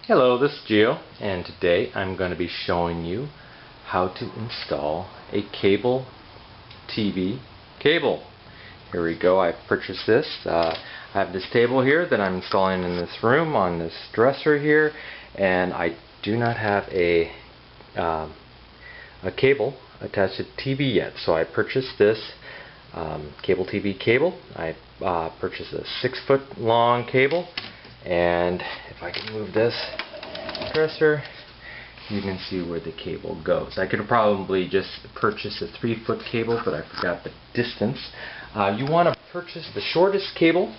Hello, this is Gio, and today I'm going to be showing you how to install a cable TV cable. Here we go. I purchased this. I have this table here that I'm installing in this room on this dresser here, and I do not have a cable attached to the TV yet. So I purchased this cable TV cable. I purchased a 6-foot long cable, and if I can move this dresser, you can see where the cable goes. I could probably just purchase a 3-foot cable, but I forgot the distance. You want to purchase the shortest cable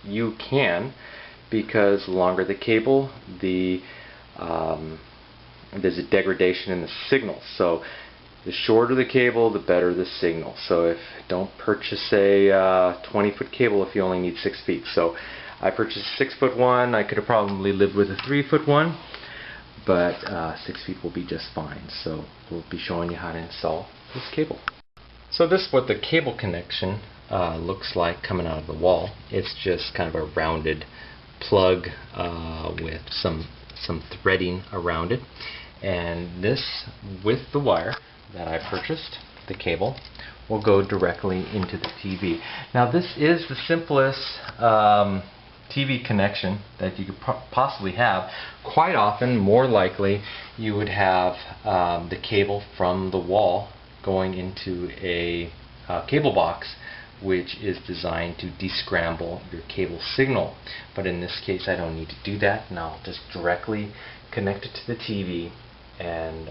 you can, because the longer the cable, there's a degradation in the signal. So the shorter the cable, the better the signal. So don't purchase a 20-foot cable if you only need 6 feet. So I purchased a 6-foot one. I could have probably lived with a 3-foot one, but 6 feet will be just fine. So we'll be showing you how to install this cable. So this is what the cable connection looks like coming out of the wall. It's just kind of a rounded plug with some threading around it, and this, with the wire that I purchased, the cable, will go directly into the TV. Now this is the simplest TV connection that you could possibly have. Quite often, more likely, you would have the cable from the wall going into a cable box, which is designed to descramble your cable signal. But in this case, I don't need to do that, and I'll just directly connect it to the TV, and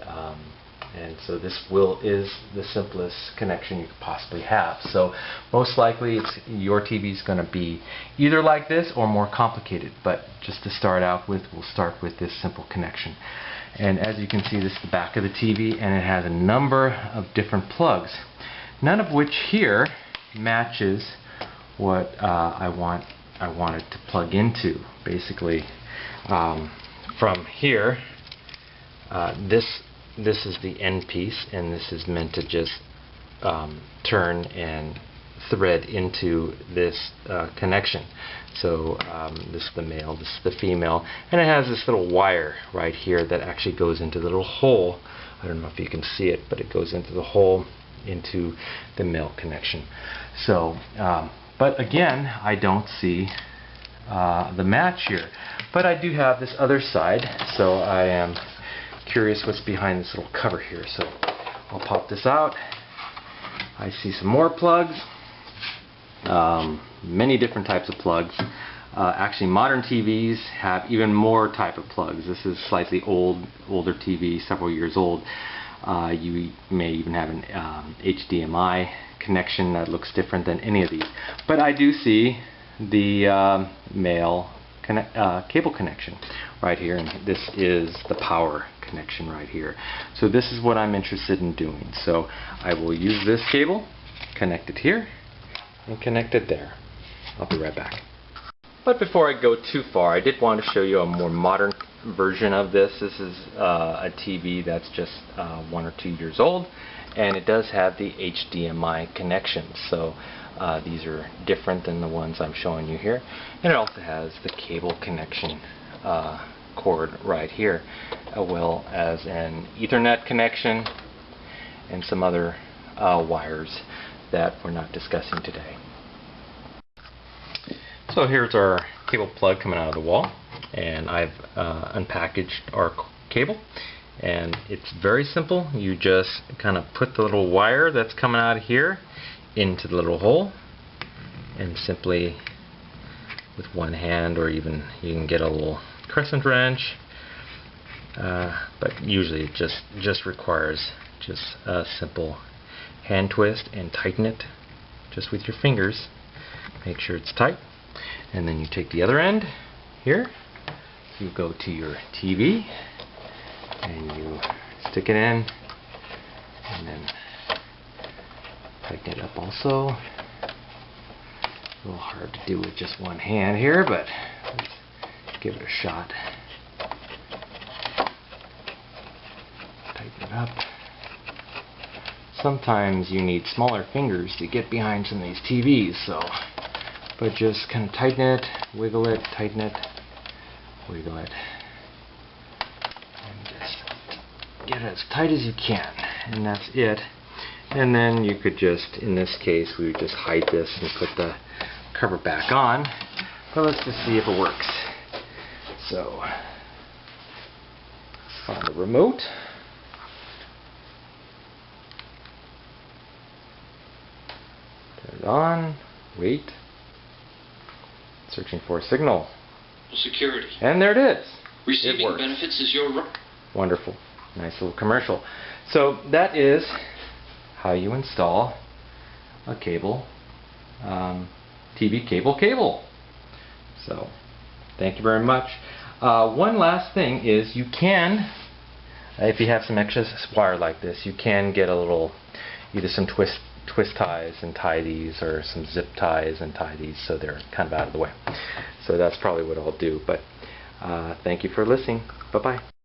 so this is the simplest connection you could possibly have. So most likely your TV is going to be either like this or more complicated, but just to start out with, we'll start with this simple connection. And as you can see, this is the back of the TV, and it has a number of different plugs, none of which here matches what I want it to plug into. Basically, from here, this is the end piece, and this is meant to just turn and thread into this connection. So this is the male, this is the female, and it has this little wire right here that actually goes into the little hole. I don't know if you can see it, but it goes into the hole into the male connection. So, but again, I don't see the match here. But I do have this other side, so I am curious what's behind this little cover here. So I'll pop this out. I see some more plugs, many different types of plugs. Actually, modern TVs have even more type of plugs. This is slightly older TV, several years old. You may even have an HDMI connection that looks different than any of these. But I do see the male cable connection right here, and this is the power connection right here. So this is what I'm interested in doing. So I will use this cable, connect it here, and connect it there. I'll be right back. But before I go too far, I did want to show you a more modern version of this. This is a TV that's just 1 or 2 years old, and it does have the HDMI connection. So these are different than the ones I'm showing you here, and it also has the cable connection cord right here, as well as an Ethernet connection and some other wires that we're not discussing today. So here's our cable plug coming out of the wall, and I've unpackaged our cable, and it's very simple. You just kind of put the little wire that's coming out of here into the little hole, and simply with one hand, or even you can get a little crescent wrench, but usually it just requires just a simple hand twist and tighten it just with your fingers. Make sure it's tight, and then you take the other end here, you go to your TV and you stick it in, and then tighten it up also. A little hard to do with just one hand here, but let's give it a shot. Tighten it up. Sometimes you need smaller fingers to get behind some of these TVs, so but just kind of tighten it, wiggle it, tighten it, wiggle it, get it as tight as you can, and that's it. And then you could just, in this case, we would just hide this and put the cover back on. But let's just see if it works. So, find the remote. Turn it on. Wait. Searching for a signal. Security. And there it is. Receiving benefits is your... Wonderful. Nice little commercial. So that is how you install a cable, TV cable. So thank you very much. One last thing is you can, if you have some extra wire like this, you can get a little, either some twist ties and tie these, or some zip ties and tie these so they're kind of out of the way. So that's probably what I'll do. But thank you for listening. Bye-bye.